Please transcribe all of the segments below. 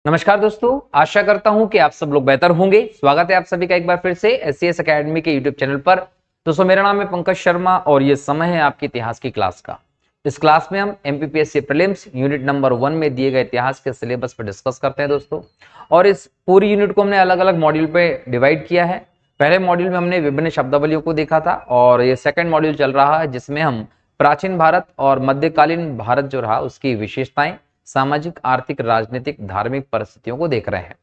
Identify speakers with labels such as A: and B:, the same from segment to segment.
A: नमस्कार दोस्तों, आशा करता हूं कि आप सब लोग बेहतर होंगे। स्वागत है आप सभी का एक बार फिर से एससीएस एकेडमी के यूट्यूब चैनल पर। दोस्तों, मेरा नाम है पंकज शर्मा और ये समय है आपके इतिहास की क्लास का। इस क्लास में हम एमपीपीएससी प्रीलिम्स यूनिट नंबर 1 में दिए गए इतिहास के सिलेबस पर डिस्कस करते हैं दोस्तों। और इस पूरी यूनिट को हमने अलग अलग मॉड्यूल पे डिवाइड किया है। पहले मॉड्यूल में हमने विभिन्न शब्दावलियों को देखा था और ये सेकंड मॉड्यूल चल रहा है जिसमें हम प्राचीन भारत और मध्यकालीन भारत जो रहा उसकी विशेषताएं, सामाजिक, आर्थिक, राजनीतिक, धार्मिक परिस्थितियों को देख रहे हैं।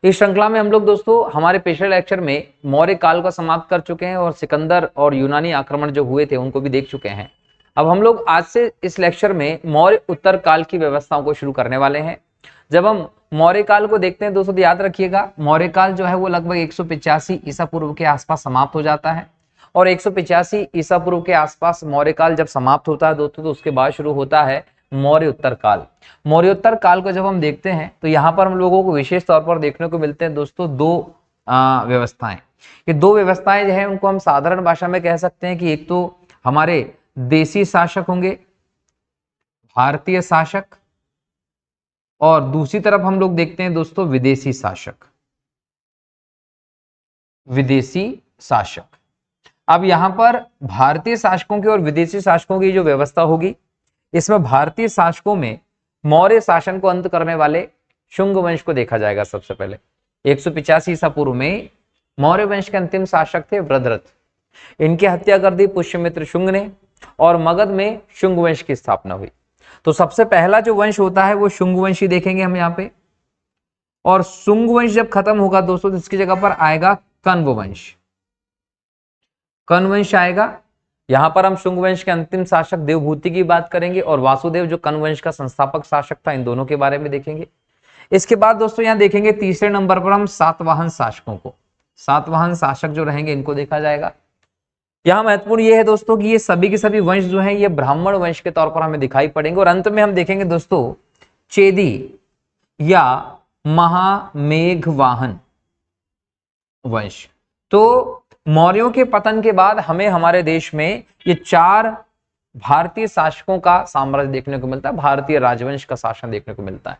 A: इस श्रृंखला में हम लोग दोस्तों हमारे पिछले लेक्चर में मौर्य काल को समाप्त कर चुके हैं और सिकंदर और यूनानी आक्रमण जो हुए थे उनको भी देख चुके हैं। अब हम लोग आज से इस लेक्चर में मौर्य उत्तर काल की व्यवस्थाओं को शुरू करने वाले हैं। जब हम मौर्य काल को देखते हैं दोस्तों, तो याद रखिएगा मौर्य काल जो है वो लगभग 185 ईसा पूर्व के आसपास समाप्त हो जाता है। और 185 ईसा पूर्व के आसपास मौर्य काल जब समाप्त होता है दोस्तों, तो उसके बाद शुरू होता है मौर्य उत्तर काल। मौर्य उत्तर काल को जब हम देखते हैं तो यहाँ पर हम लोगों को विशेष तौर पर देखने को मिलते हैं दोस्तों दो व्यवस्थाएं। ये दो व्यवस्थाएं जो है उनको हम साधारण भाषा में कह सकते हैं कि एक तो हमारे देसी शासक होंगे, भारतीय शासक, और दूसरी तरफ हम लोग देखते हैं दोस्तों विदेशी शासक। विदेशी शासक। अब यहां पर भारतीय शासकों की और विदेशी शासकों की जो व्यवस्था होगी, इसमें भारतीय शासकों में मौर्य शासन को अंत करने वाले शुंग वंश को देखा जाएगा। सबसे पहले 185 ईसा पूर्व में मौर्य वंश के अंतिम शासक थे वृद्धरथ। इनकी हत्या कर दी पुष्यमित्र शुंग ने और मगध में शुंग वंश की स्थापना हुई। तो सबसे पहला जो वंश होता है वो शुंग वंश ही देखेंगे हम यहाँ पे। और शुंग वंश जब खत्म होगा दोस्तों तो इसकी जगह पर आएगा कण्व वंश। कण्व वंश आएगा। यहां पर हम शुंग वंश के अंतिम शासक देवभूति की बात करेंगे और वासुदेव जो कण्व वंश का संस्थापक शासक था, इन दोनों के बारे में देखेंगे। इसके बाद दोस्तों यहां देखेंगे तीसरे नंबर पर हम सातवाहन शासकों को। सातवाहन शासक जो रहेंगे इनको देखा जाएगा। यहां महत्वपूर्ण ये है दोस्तों कि ये सभी के सभी वंश जो हैं ये ब्राह्मण वंश के तौर पर हमें दिखाई पड़ेंगे। और अंत में हम देखेंगे दोस्तों चेदी या महामेघवाहन वंश। तो मौर्यों के पतन के बाद हमें हमारे देश में ये चार भारतीय शासकों का साम्राज्य देखने को मिलता है, भारतीय राजवंश का शासन देखने को मिलता है।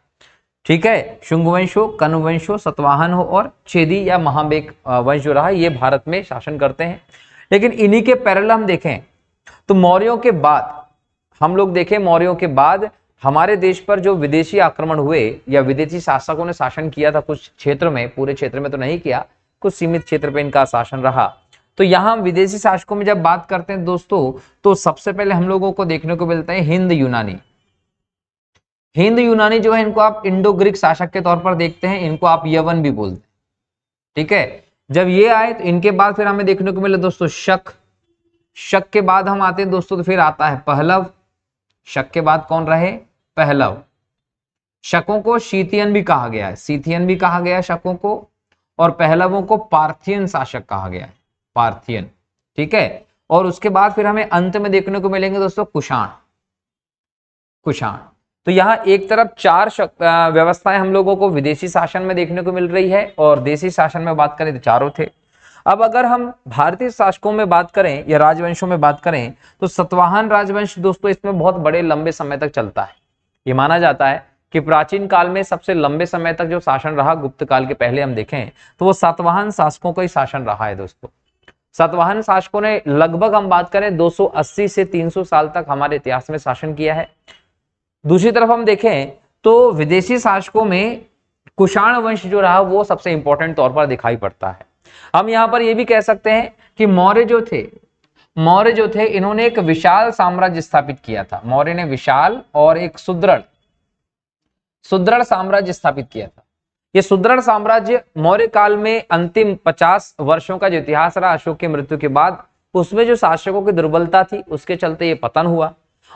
A: ठीक है, शुंग वंश हो, कण्व वंश हो, सतवाहन हो और चेदी या महामेघ वंश जो रहा ये भारत में शासन करते हैं। लेकिन इन्हीं के पैरेलल हम देखें तो मौर्यों के बाद हम लोग देखें, मौर्यों के बाद हमारे देश पर जो विदेशी आक्रमण हुए या विदेशी शासकों ने शासन किया था कुछ क्षेत्र में, पूरे क्षेत्र में तो नहीं किया, कुछ सीमित क्षेत्र पे इनका शासन रहा। तो यहां विदेशी शासकों में जब बात करते हैं दोस्तों तो सबसे पहले हम लोगों को देखने को मिलता है हिंद यूनानी। हिंद यूनानी जो है इनको आप इंडो ग्रीक शासक के तौर पर देखते हैं, इनको आप यवन भी बोलते हैं। ठीक है, जब ये आए तो इनके बाद फिर हमें देखने को मिले दोस्तों शक। शक के बाद हम आते हैं दोस्तों तो फिर आता है पहलव। शक के बाद कौन रहे? पहलव। शकों को शीथियन भी कहा गया है, सीथियन भी कहा गया है शकों को, और पहलवों को पार्थियन शासक कहा गया है, पार्थियन। ठीक है, और उसके बाद फिर हमें अंत में देखने को मिलेंगे दोस्तों कुषाण। कुषाण। तो यहां एक तरफ चार व्यवस्थाएं हम लोगों को विदेशी शासन में देखने को मिल रही है और देशी शासन में बात करें तो चारों थे। अब अगर हम भारतीय शासकों में बात करें या राजवंशों में बात करें तो सतवाहन राजवंश दोस्तों इसमें बहुत बड़े लंबे समय तक चलता है। ये माना जाता है कि प्राचीन काल में सबसे लंबे समय तक जो शासन रहा, गुप्त काल के पहले हम देखें तो वो सातवाहन शासकों का ही शासन रहा है दोस्तों। सातवाहन शासकों ने लगभग हम बात करें 280 से 300 साल तक हमारे इतिहास में शासन किया है। दूसरी तरफ हम देखें तो विदेशी शासकों में कुषाण वंश जो रहा वो सबसे इंपॉर्टेंट तौर पर दिखाई पड़ता है। हम यहां पर यह भी कह सकते हैं कि मौर्य जो थे इन्होंने एक विशाल साम्राज्य स्थापित किया था। मौर्य ने विशाल और एक सुदृढ़ साम्राज्य स्थापित किया था। यह सुदृढ़ साम्राज्य मौर्य काल में अंतिम 50 वर्षों का जो इतिहास रहा अशोक की मृत्यु के बाद, उसमें जो शासकों की दुर्बलता थी उसके चलते ये पतन हुआ।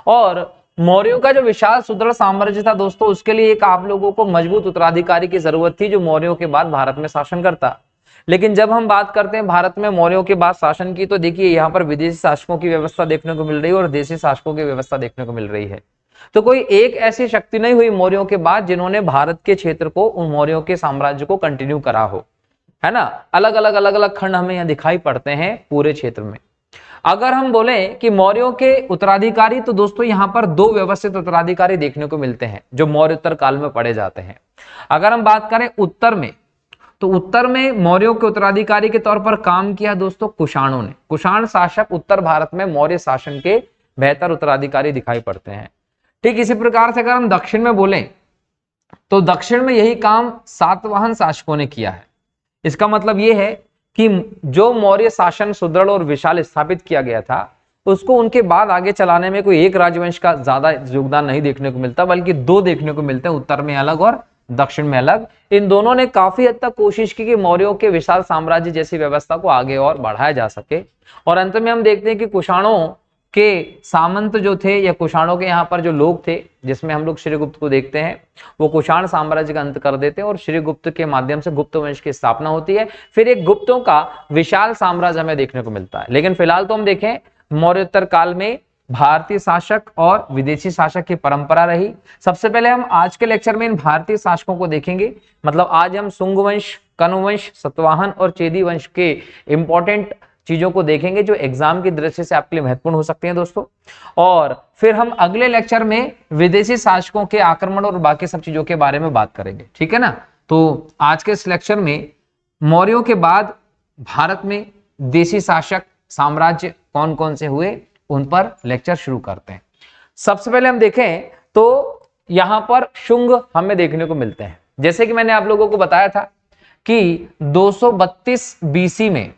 A: और मौर्यों का जो विशाल सुदृढ़ साम्राज्य था दोस्तों, उसके लिए एक आप लोगों को मजबूत उत्तराधिकारी की जरूरत थी जो मौर्यों के बाद भारत में शासन करता। लेकिन जब हम बात करते हैं भारत में मौर्यों के बाद शासन की, तो देखिए यहाँ पर विदेशी शासकों की व्यवस्था देखने को मिल रही है और देशी शासकों की व्यवस्था देखने को मिल रही है। तो कोई एक ऐसी शक्ति नहीं हुई मौर्यों के बाद जिन्होंने भारत के क्षेत्र को, उन मौर्यों के साम्राज्य को कंटिन्यू करा हो, है ना। अलग अलग खंड हमें यहाँ दिखाई पड़ते हैं पूरे क्षेत्र में। अगर हम बोले कि मौर्यों के उत्तराधिकारी, तो दोस्तों यहां पर दो व्यवस्थित उत्तराधिकारी देखने को मिलते हैं जो मौर्योत्तर काल में पढ़े जाते हैं। अगर हम बात करें उत्तर में, तो उत्तर में मौर्यों के उत्तराधिकारी के तौर पर काम किया दोस्तों कुषाणों ने। कुषाण शासक उत्तर भारत में मौर्य शासन के बेहतर उत्तराधिकारी दिखाई पड़ते हैं। ठीक इसी प्रकार से अगर हम दक्षिण में बोलें, तो दक्षिण में यही काम सातवाहन शासकों ने किया है। इसका मतलब यह है कि जो मौर्य शासन सुदृढ़ और विशाल स्थापित किया गया था, उसको उनके बाद आगे चलाने में कोई एक राजवंश का ज्यादा योगदान नहीं देखने को मिलता, बल्कि दो देखने को मिलते हैं, उत्तर में अलग और दक्षिण में अलग। इन दोनों ने काफी हद तक कोशिश की कि मौर्यों के विशाल साम्राज्य जैसी व्यवस्था को आगे और बढ़ाया जा सके। और अंत में हम देखते हैं कि कुषाणों के सामंत जो थे, या कुषाणों के यहाँ पर जो लोग थे, जिसमें हम लोग श्रीगुप्त को देखते हैं, वो कुषाण साम्राज्य का अंत कर देते हैं और श्रीगुप्त के माध्यम से गुप्त वंश की स्थापना होती है। फिर एक गुप्तों का विशाल साम्राज्य हमें देखने को मिलता है। लेकिन फिलहाल तो हम देखें, मौर्योत्तर काल में भारतीय शासक और विदेशी शासक की परंपरा रही। सबसे पहले हम आज के लेक्चर में इन भारतीय शासकों को देखेंगे। मतलब आज हम शुंग वंश, कनु वंश, सतवाहन और चेदी वंश के इंपॉर्टेंट चीजों को देखेंगे जो एग्जाम की दृष्टि से आपके लिए महत्वपूर्ण हो सकती हैं दोस्तों। और फिर हम अगले लेक्चर में विदेशी शासकों के आक्रमण और बाकी सब चीजों के बारे में बात करेंगे, ठीक है ना। तो आज के इस लेक्चर में मौर्यों के बाद भारत में देशी शासक साम्राज्य कौन कौन से हुए, उन पर लेक्चर शुरू करते हैं। सबसे पहले हम देखें तो यहां पर शुंग हमें देखने को मिलते हैं। जैसे कि मैंने आप लोगों को बताया था कि 232 बीसी में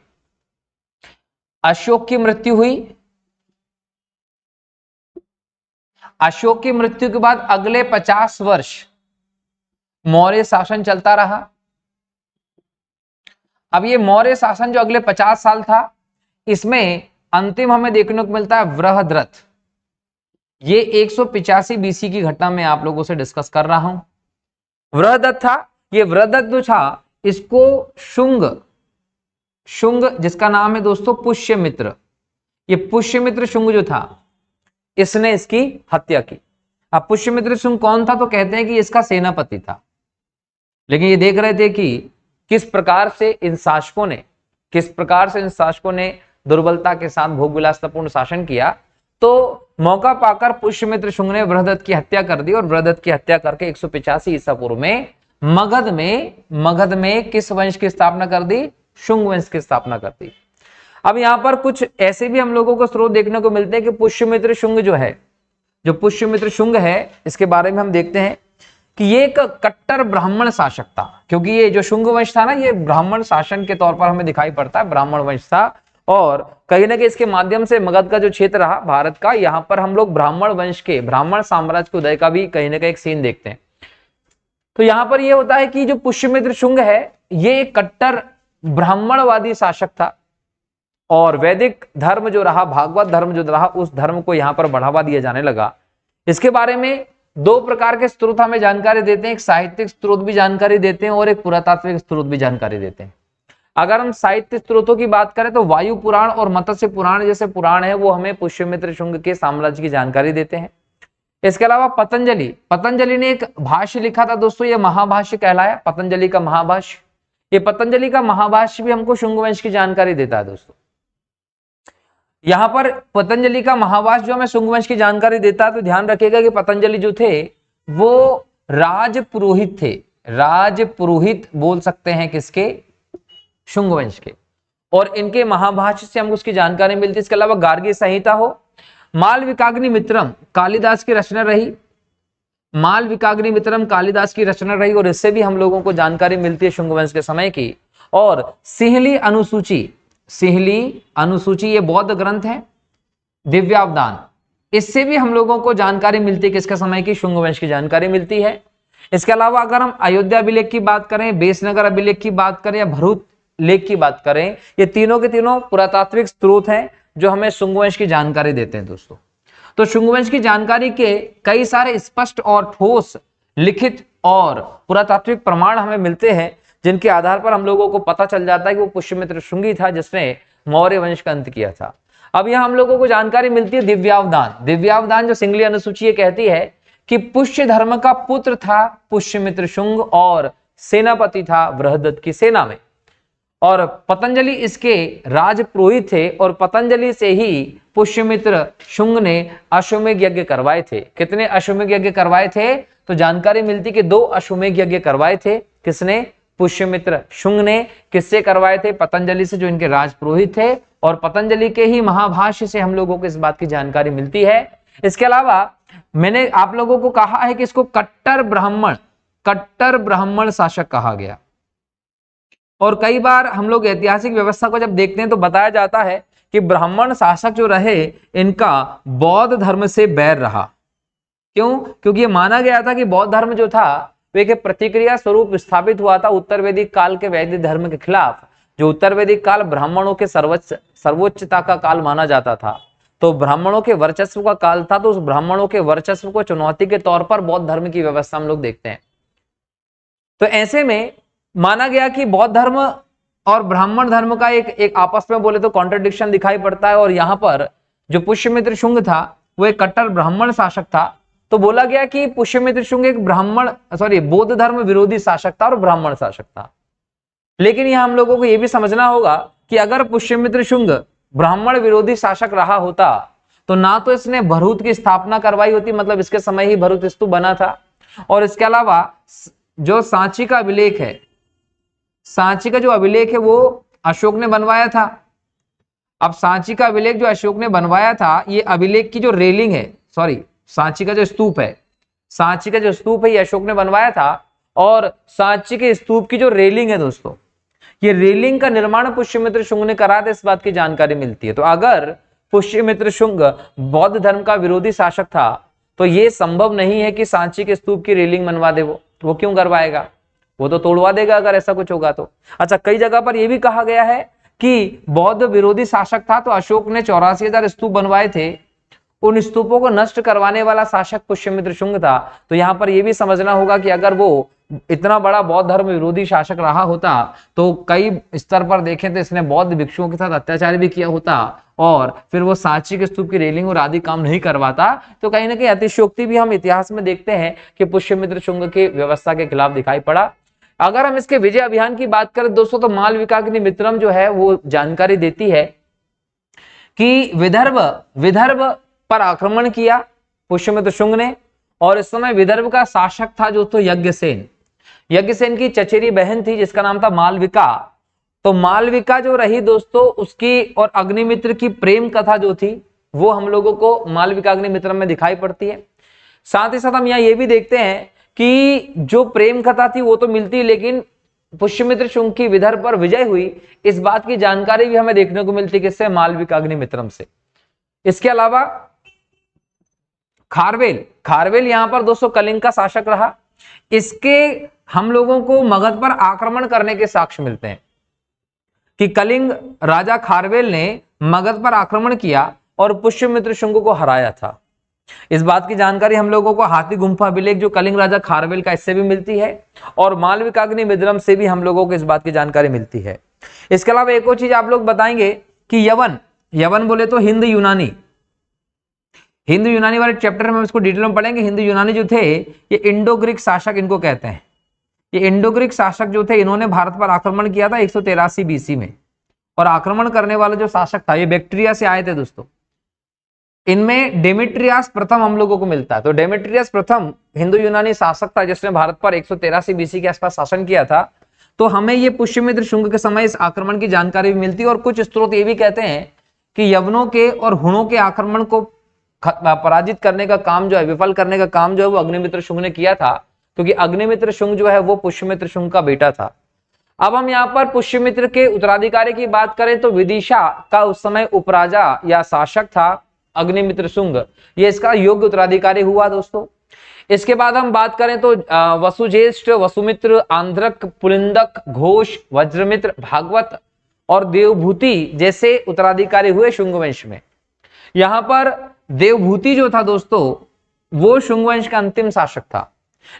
A: अशोक की मृत्यु हुई। अशोक की मृत्यु के बाद अगले 50 वर्ष मौर्य शासन चलता रहा। अब ये मौर्य शासन जो अगले 50 साल था, इसमें अंतिम हमें देखने को मिलता है बृहद्रथ। ये 185 बीसी की घटना में आप लोगों से डिस्कस कर रहा हूं। बृहद्रथ था, ये बृहद्रथ जो था, इसको शुंग जिसका नाम है दोस्तों पुष्यमित्र, ये पुष्यमित्र शुंग जो था, इसने इसकी हत्या की। अब पुष्यमित्र शुंग कौन था, तो कहते हैं कि इसका सेनापति था। लेकिन ये देख रहे थे कि किस प्रकार से इन शासकों ने दुर्बलता के साथ भोगविलासतापूर्ण शासन किया, तो मौका पाकर पुष्यमित्र शुंग ने बृहद्रथ की हत्या कर दी। और बृहद्रथ की हत्या करके 185 ईसा पूर्व में मगध में किस वंश की स्थापना कर दी, शुंग वंश की स्थापना कर दी। अब यहां पर कुछ ऐसे भी हम लोगों को स्रोत देखने को मिलते हैं कि पुष्यमित्र शुंग जो पुष्यमित्र शुंग है, इसके बारे में हम देखते हैं कि ये एक कट्टर ब्राह्मण शासक था। क्योंकि ये जो शुंग वंश था ना, ये ब्राह्मण शासन के तौर पर हमें दिखाई पड़ता है, ब्राह्मण वंश था। और कहीं ना कहीं इसके माध्यम से मगध का जो क्षेत्र रहा भारत का, यहां पर हम लोग ब्राह्मण साम्राज्य के उदय का भी कहीं ना कहीं एक सीन देखते हैं। तो यहां पर यह होता है कि जो पुष्यमित्र शुंग है, ये एक कट्टर ब्राह्मणवादी शासक था। और वैदिक धर्म जो रहा, भागवत धर्म जो रहा, उस धर्म को यहां पर बढ़ावा दिया जाने लगा। इसके बारे में दो प्रकार के स्रोत हमें जानकारी देते हैं, एक साहित्यिक स्रोत भी जानकारी देते हैं और एक पुरातात्विक स्रोत भी जानकारी देते हैं। अगर हम साहित्य स्रोतों की बात करें तो वायु पुराण और मत्स्य पुराण जैसे पुराण है, वो हमें पुष्यमित्र शुंग के साम्राज्य की जानकारी देते हैं। इसके अलावा पतंजलि ने एक भाष्य लिखा था दोस्तों, ये महाभाष्य कहलाया, पतंजलि का महाभाष्य। ये पतंजलि का महाभाष्य भी हमको शुंग वंश की जानकारी देता है दोस्तों। यहां पर पतंजलि का महाभाष्य जो हमें शुंग वंश की जानकारी देता है, तो ध्यान रखिएगा कि पतंजलि जो थे वो राजपुरोहित थे। राजपुरोहित बोल सकते हैं किसके, शुंग वंश के। और इनके महाभाष्य से हमको उसकी जानकारी मिलती है। इसके अलावा गार्गी संहिता हो, मालविकाग्निमित्रम कालिदास की रचना रही, मालविकाग्निमित्रम कालिदास की रचना रही, और इससे भी हम लोगों को जानकारी मिलती है शुंग वंश के समय की। और सिंहली अनुसूची ये बौद्ध ग्रंथ है, दिव्यावदान, इससे भी हम लोगों को जानकारी मिलती है किसके समय की, शुंग वंश की जानकारी मिलती है। इसके अलावा अगर हम अयोध्या अभिलेख की बात करें, बेसनगर अभिलेख की बात करें या भरूच लेख की बात करें, ये तीनों के तीनों पुरातात्विक स्रोत हैं जो हमें शुंग वंश की जानकारी देते हैं दोस्तों। तो शुंग वंश की जानकारी के कई सारे स्पष्ट और ठोस लिखित और पुरातात्विक प्रमाण हमें मिलते हैं, जिनके आधार पर हम लोगों को पता चल जाता है कि वो पुष्यमित्र शुंगी था जिसने मौर्य वंश का अंत किया था। अब यहां हम लोगों को जानकारी मिलती है दिव्यावदान जो सिंगली अनुसूची कहती है कि पुष्य धर्म का पुत्र था पुष्यमित्र शुंग और सेनापति था बृहद्रथ की सेना में। और पतंजलि इसके राजपुरोहित थे और पतंजलि से ही पुष्यमित्र शुंग ने अश्वमेध यज्ञ करवाए थे। कितने अश्वमेध यज्ञ करवाए थे? तो जानकारी मिलती कि 2 अश्वमेध यज्ञ करवाए थे। किसने? पुष्यमित्र शुंग ने। किससे करवाए थे? पतंजलि से, जो इनके राजपुरोहित थे। और पतंजलि के ही महाभाष्य से हम लोगों को इस बात की जानकारी मिलती है। इसके अलावा मैंने आप लोगों को कहा है कि इसको कट्टर ब्राह्मण शासक कहा गया। और कई बार हम लोग ऐतिहासिक व्यवस्था को जब देखते हैं तो बताया जाता है कि ब्राह्मण शासक जो रहे, इनका बौद्ध धर्म से बैर रहा। क्यों? क्योंकि ये माना गया था कि बौद्ध धर्म जो था वे के प्रतिक्रिया स्वरूप स्थापित हुआ था उत्तर वैदिक काल के वैदिक धर्म के खिलाफ। जो उत्तर वैदिक काल ब्राह्मणों के सर्वोच्चता का काल माना जाता था, तो ब्राह्मणों के वर्चस्व का काल था। तो उस ब्राह्मणों के वर्चस्व को चुनौती के तौर पर बौद्ध धर्म की व्यवस्था हम लोग देखते हैं। तो ऐसे में माना गया कि बौद्ध धर्म और ब्राह्मण धर्म का एक आपस में बोले तो कॉन्ट्रडिक्शन दिखाई पड़ता है। और यहाँ पर जो पुष्यमित्र शुंग था वो एक कट्टर ब्राह्मण शासक था। तो बोला गया कि पुष्यमित्र शुंग एक बौद्ध धर्म विरोधी शासक था और ब्राह्मण शासक था। लेकिन यह हम लोगों को यह भी समझना होगा कि अगर पुष्यमित्र शुंग ब्राह्मण विरोधी शासक रहा होता तो ना तो इसने भरूच की स्थापना करवाई होती, मतलब इसके समय ही भरूच स्तूप बना था। और इसके अलावा जो सांची का अभिलेख है, सांची का जो अभिलेख है वो अशोक ने बनवाया था। अब सांची का अभिलेख जो अशोक ने बनवाया था, ये अभिलेख की जो रेलिंग है, सांची का जो स्तूप है, सांची का जो स्तूप है ये अशोक ने बनवाया था। और सांची के स्तूप की जो रेलिंग है दोस्तों, ये रेलिंग का निर्माण पुष्यमित्र शुंग ने करा था, इस बात की जानकारी मिलती है। तो अगर पुष्यमित्र शुंग बौद्ध धर्म का विरोधी शासक था तो यह संभव नहीं है कि सांची के स्तूप की रेलिंग बनवा दे। वो क्यों करवाएगा? वो तो तोड़वा देगा अगर ऐसा कुछ होगा तो। अच्छा, कई जगह पर यह भी कहा गया है कि बौद्ध विरोधी शासक था तो अशोक ने 84,000 स्तूप बनवाए थे, उन स्तूपों को नष्ट करवाने वाला शासक पुष्यमित्र शुंग था। तो यहां पर यह भी समझना होगा कि अगर वो इतना बड़ा बौद्ध धर्म विरोधी शासक रहा होता तो कई स्तर पर देखें तो इसने बौद्ध भिक्षुओं के साथ अत्याचार भी किया होता और फिर वो सांची के स्तूप की रेलिंग और आदि काम नहीं करवाता। तो कहीं ना कहीं अतिशयोक्ति भी हम इतिहास में देखते हैं कि पुष्यमित्र शुंग की व्यवस्था के खिलाफ दिखाई पड़ा। अगर हम इसके विजय अभियान की बात करें दोस्तों, तो मालविकाग्निमित्रम जो है वो जानकारी देती है कि विदर्भ पर आक्रमण किया पुष्यमित्र शुंग ने। और इस समय विदर्भ का शासक था जो तो यज्ञसेन की चचेरी बहन थी जिसका नाम था मालविका। तो मालविका जो रही दोस्तों, उसकी और अग्निमित्र की प्रेम कथा जो थी वो हम लोगों को मालविकाग्निमित्रम में दिखाई पड़ती है। साथ ही साथ हम यहाँ ये भी देखते हैं कि जो प्रेम कथा थी वो तो मिलती, लेकिन पुष्यमित्र शुंग की विदर्भ पर विजय हुई, इस बात की जानकारी भी हमें देखने को मिलती किससे? मालविकाग्निमित्रम से। इसके अलावा खारवेल यहां पर दोस्तों कलिंग का शासक रहा। इसके हम लोगों को मगध पर आक्रमण करने के साक्ष्य मिलते हैं कि कलिंग राजा खारवेल ने मगध पर आक्रमण किया और पुष्यमित्र शुंग को हराया था। इस बात की जानकारी हम लोगों को हाथी गुम्फा अभिलेख जो कलिंग राजा खारवेल का, इससे भी मिलती है और मालविकाग्निमित्रम से भी हम लोगों को इस बात की जानकारी मिलती है। इसके अलावा एक और चीज आप लोग बताएंगे कि यवन बोले तो हिंद यूनानी वाले चैप्टर में इसको डिटेल में पढ़ेंगे। हिंदू यूनानी जो थे ये इंडो ग्रीक शासक इनको कहते हैं। ये इंडो ग्रीक शासक जो थे इन्होंने भारत पर आक्रमण किया था 183 बीसी में। और आक्रमण करने वाला जो शासक था ये बैक्टीरिया से आए थे दोस्तों। इनमें डेमेट्रियस प्रथम हम लोगों को मिलता है। तो डेमेट्रियस प्रथम हिंदू यूनानी शासक था जिसने भारत पर 183 बीसी के आसपास शासन किया था। तो हमें ये पुष्यमित्र शुंग के समय इस आक्रमण की जानकारी भी मिलती है। और कुछ स्रोत ये भी कहते हैं कि यवनों के और हुणों के आक्रमण को पराजित करने का काम जो है, विफल करने का काम जो है वो अग्निमित्र शुंग ने किया था, क्योंकि अग्निमित्र शुंग जो है वो पुष्यमित्र शुंग का बेटा था। अब हम यहाँ पर पुष्यमित्र के उत्तराधिकारी की बात करें तो विदिशा का उस समय उपराजा या शासक था अग्निमित्र शुंग, ये इसका योग्य उत्तराधिकारी हुआ दोस्तों। इसके बाद हम बात करें तो वसुज्येष्ठ, वसुमित्र, आंध्रक, पुलिंदक, घोष, वज्रमित्र, भागवत और देवभूति जैसे उत्तराधिकारी हुए शुंग वंश में। यहां पर देवभूति जो था दोस्तों वो शुंग वंश का अंतिम शासक था।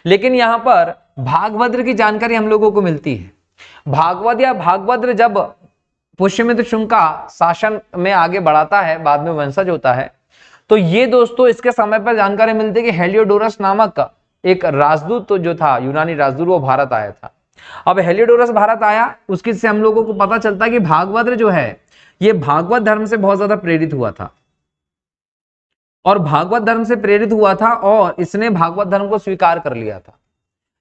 A: लेकिन यहां पर भागभद्र की जानकारी हम लोगों को मिलती है। भागभद्र जब पुष्यमित्र शुंग का शासन में आगे बढ़ाता है, बाद में वंशज होता है, तो ये दोस्तों इसके समय पर जानकारी मिलती है कि हेलियोडोरस नामक एक राजदूत जो था, यूनानी राजदूत, वो भारत आया था। अब हेलियोडोरस भारत आया, उसके से हम लोगों को पता चलता है कि भागवत जो है ये भागवत धर्म से बहुत ज्यादा प्रेरित हुआ था, और भागवत धर्म से प्रेरित हुआ था और इसने भागवत धर्म को स्वीकार कर लिया था।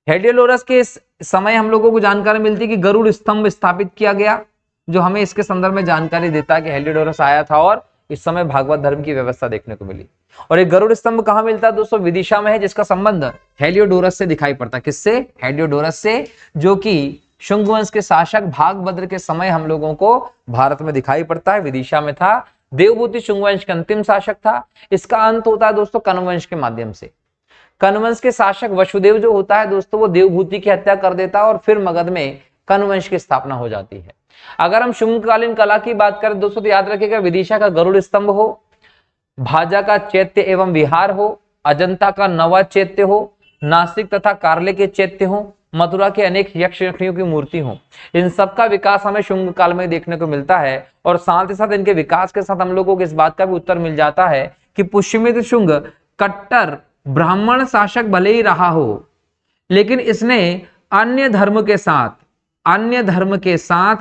A: हेलियोडोरस के समय हम लोगों को जानकारी मिलती है कि गरुड़ स्तंभ स्थापित किया गया, जो हमें इसके संदर्भ में जानकारी देता है कि हेलियोडोरस आया था और इस समय भागवत धर्म की व्यवस्था देखने को मिली। और एक गरुड़ स्तंभ कहां मिलता है दोस्तों? विदिशा में है, जिसका संबंध हेलियोडोरस से दिखाई पड़ता है। किससे? हेलियोडोरस से, जो कि शुंग वंश के शासक भागभद्र के समय हम लोगों को भारत में दिखाई पड़ता है, विदिशा में था। देवभूति शुंग वंश का अंतिम शासक था। इसका अंत होता है दोस्तों कण्व वंश के माध्यम से। कण्व वंश के शासक वसुदेव जो होता है दोस्तों, वो देवभूति की हत्या कर देता है और फिर मगध में कण्व वंश की स्थापना हो जाती है। अगर हम शुंगकालीन कला की बात करें दोस्तों, तो याद रखिएगा विदिशा का गरुड़ स्तंभ हो, भाजा का चैत्य एवं विहार हो, अजंता का नवा चैत्य हो, नासिक तथा कार्ले के चैत्य हो, मथुरा के अनेक यक्ष यक्षियों की मूर्ति हो, इन सबका विकास हमें शुंग काल में देखने को मिलता है। और साथ ही साथ इनके विकास के साथ हम लोगों को इस बात का भी उत्तर मिल जाता है कि पुष्यमित्र शुंग कट्टर ब्राह्मण शासक भले ही रहा हो, लेकिन इसने अन्य धर्म के साथ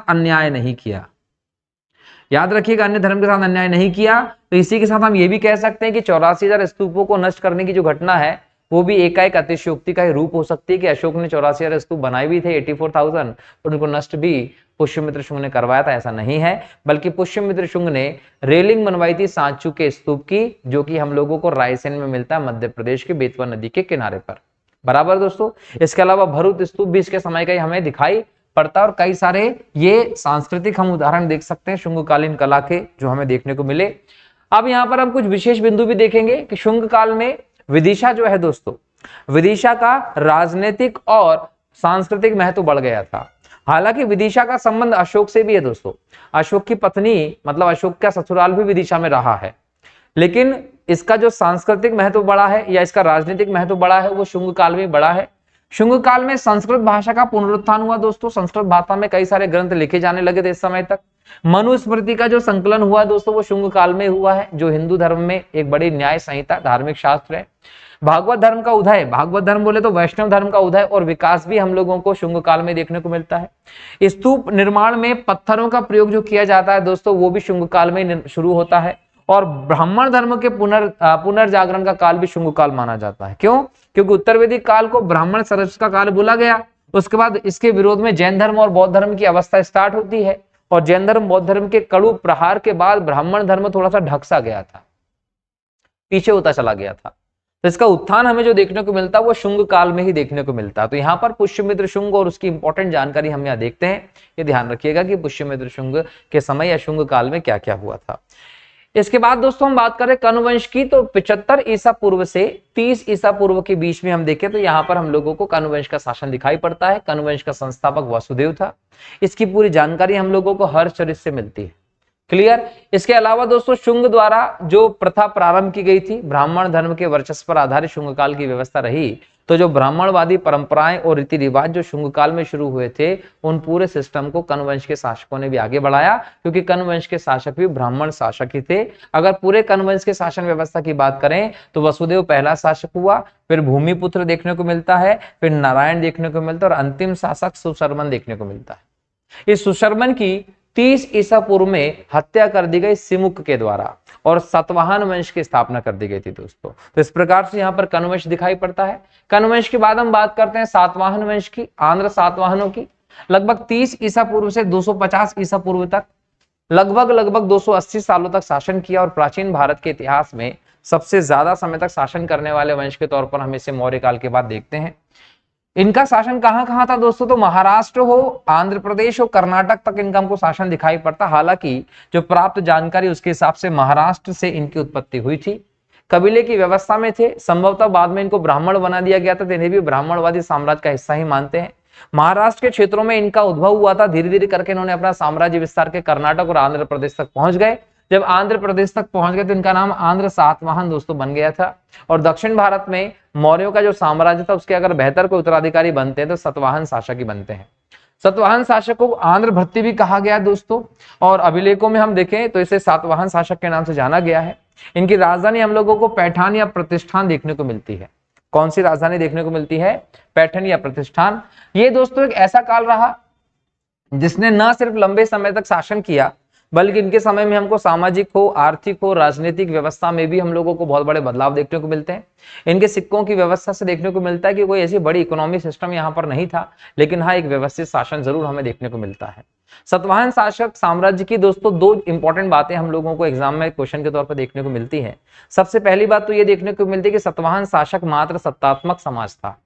A: अन्याय नहीं किया। याद रखिएगा, अन्य धर्म के साथ अन्याय नहीं किया। तो इसी के साथ हम ये भी कह सकते हैं कि 84,000 स्तूपों को नष्ट करने की जो घटना है वो भी एकाएक अतिशयोक्ति का ही रूप हो सकती है कि अशोक ने 84,000 स्तूप बनाए भी थे, 84,000, और उनको नष्ट भी पुष्यमित्र शुंग ने करवाया था। ऐसा नहीं है, बल्कि पुष्यमित्र शुंग ने रेलिंग बनवाई थी सांचू के स्तूप की, जो कि हम लोगों को रायसेन में मिलता है, मध्य प्रदेश के बेतवा नदी के किनारे पर। बराबर दोस्तों। इसके अलावा भरूच स्तूप भी इसके समय का ही हमें दिखाई पड़ता है, और कई सारे ये सांस्कृतिक हम उदाहरण देख सकते हैं शुंगकालीन कला के जो हमें देखने को मिले। अब यहाँ पर हम कुछ विशेष बिंदु भी देखेंगे कि शुंग काल में विदिशा जो है दोस्तों, विदिशा का राजनीतिक और सांस्कृतिक महत्व बढ़ गया था। हालांकि विदिशा का संबंध अशोक से भी है दोस्तों, अशोक की पत्नी मतलब अशोक का ससुराल भी विदिशा में रहा है, लेकिन इसका जो सांस्कृतिक महत्व बड़ा है या इसका राजनीतिक महत्व बड़ा है वो शुंग काल में बड़ा है। शुंग काल में संस्कृत भाषा का पुनरुत्थान हुआ दोस्तों, संस्कृत भाषा में कई सारे ग्रंथ लिखे जाने लगे थे इस समय तक। मनुस्मृति का जो संकलन हुआ दोस्तों वो शुंग काल में हुआ है, जो हिंदू धर्म में एक बड़ी न्याय संहिता धार्मिक शास्त्र है। भागवत धर्म का उदय, भागवत धर्म बोले तो वैष्णव धर्म का उदय और विकास भी हम लोगों को शुंग काल में देखने को मिलता है। स्तूप निर्माण में पत्थरों का प्रयोग जो किया जाता है दोस्तों, वो भी शुंग काल में शुरू होता है। और ब्राह्मण धर्म के पुनर्जागरण का काल भी शुंग काल माना जाता है। क्यों? क्योंकि उत्तर वैदिक काल को ब्राह्मण सरस का काल बोला गया। उसके बाद इसके विरोध में जैन धर्म और बौद्ध धर्म की अवस्था स्टार्ट होती है, और जैन धर्म बौद्ध धर्म के कड़ू प्रहार के बाद ब्राह्मण धर्म थोड़ा सा ढकसा गया था, पीछे होता चला गया था। तो इसका उत्थान हमें जो देखने को मिलता है वो शुंग काल में ही देखने को मिलता है। तो यहाँ पर पुष्यमित्र शुंग और उसकी इंपॉर्टेंट जानकारी हम यहाँ देखते हैं। ये ध्यान रखिएगा कि पुष्यमित्र शुंग के समय या शुंग काल में क्या क्या हुआ था। इसके बाद दोस्तों हम बात करें कण्व वंश की, तो 75 ईसा पूर्व से 30 ईसा पूर्व के बीच में हम देखें तो यहाँ पर हम लोगों को कण्व वंश का शासन दिखाई पड़ता है। कण्व वंश का संस्थापक वसुदेव था। इसकी पूरी जानकारी हम लोगों को हर्षचरित से मिलती है। क्लियर? इसके अलावा दोस्तों शुंग द्वारा जो प्रथा प्रारंभ की गई थी, ब्राह्मण धर्म के वर्चस्व पर आधारित शुंग काल की व्यवस्था रही। तो जो ब्राह्मणवादी परंपराएं और रीति रिवाज जो शुंग काल में शुरू हुए थे, उन पूरे सिस्टम को कण्व वंश के शासकों ने भी आगे बढ़ाया, क्योंकि कण्व वंश के शासक भी ब्राह्मण शासक ही थे। अगर पूरे कण्व वंश के शासन व्यवस्था की बात करें तो वसुदेव पहला शासक हुआ, फिर भूमिपुत्र देखने को मिलता है, फिर नारायण देखने को मिलता है, और अंतिम शासक सुशर्मन देखने को मिलता है। इस सुशर्मन की 30 ईसा पूर्व में हत्या कर दी गई सिमुक के द्वारा, और सातवाहन वंश की स्थापना कर दी गई थी दोस्तों। तो इस प्रकार से यहाँ पर कण्व वंश दिखाई पड़ता है। कण्व वंश के बाद हम बात करते हैं सातवाहन वंश की, आंध्र सातवाहनों की। लगभग 30 ईसा पूर्व से 250 ईसा पूर्व तक लगभग 280 सालों तक शासन किया, और प्राचीन भारत के इतिहास में सबसे ज्यादा समय तक शासन करने वाले वंश के तौर पर हम इसे मौर्य काल के बाद देखते हैं। इनका शासन कहां कहां था दोस्तों? तो महाराष्ट्र हो, आंध्र प्रदेश हो, कर्नाटक तक इनका हमको शासन दिखाई पड़ता। हालांकि जो प्राप्त जानकारी उसके हिसाब से महाराष्ट्र से इनकी उत्पत्ति हुई थी। कबीले की व्यवस्था में थे, संभवतः बाद में इनको ब्राह्मण बना दिया गया था, तो इन्हें भी ब्राह्मणवादी साम्राज्य का हिस्सा ही मानते हैं। महाराष्ट्र के क्षेत्रों में इनका उद्भव हुआ था। धीरे धीरे करके इन्होंने अपना साम्राज्य विस्तार के कर्नाटक और आंध्र प्रदेश तक पहुंच गए। जब आंध्र प्रदेश तक पहुंच गए तो इनका नाम आंध्र सातवाहन दोस्तों बन गया था। और दक्षिण भारत में मौर्यों का जो साम्राज्य था उसके अगर बेहतर कोई उत्तराधिकारी बनते हैं तो सतवाहन शासक ही बनते हैं। सतवाहन शासक को आंध्र भृत्य भी कहा गया दोस्तों, और अभिलेखों में हम देखें तो इसे सातवाहन शासक के नाम से जाना गया है। इनकी राजधानी हम लोगों को पैठान या प्रतिष्ठान देखने को मिलती है। कौन सी राजधानी देखने को मिलती है? पैठण या प्रतिष्ठान। ये दोस्तों एक ऐसा काल रहा जिसने न सिर्फ लंबे समय तक शासन किया, बल्कि इनके समय में हमको सामाजिक हो, आर्थिक हो, राजनीतिक व्यवस्था में भी हम लोगों को बहुत बड़े बदलाव देखने को मिलते हैं। इनके सिक्कों की व्यवस्था से देखने को मिलता है कि कोई ऐसी बड़ी इकोनॉमिक सिस्टम यहाँ पर नहीं था, लेकिन हाँ एक व्यवस्थित शासन जरूर हमें देखने को मिलता है। सातवाहन शासक साम्राज्य की दोस्तों दो इंपॉर्टेंट बातें हम लोगों को एग्जाम में क्वेश्चन के तौर पर देखने को मिलती है। सबसे पहली बात तो ये देखने को मिलती है कि सातवाहन शासक मात्र सत्तात्मक समाज था।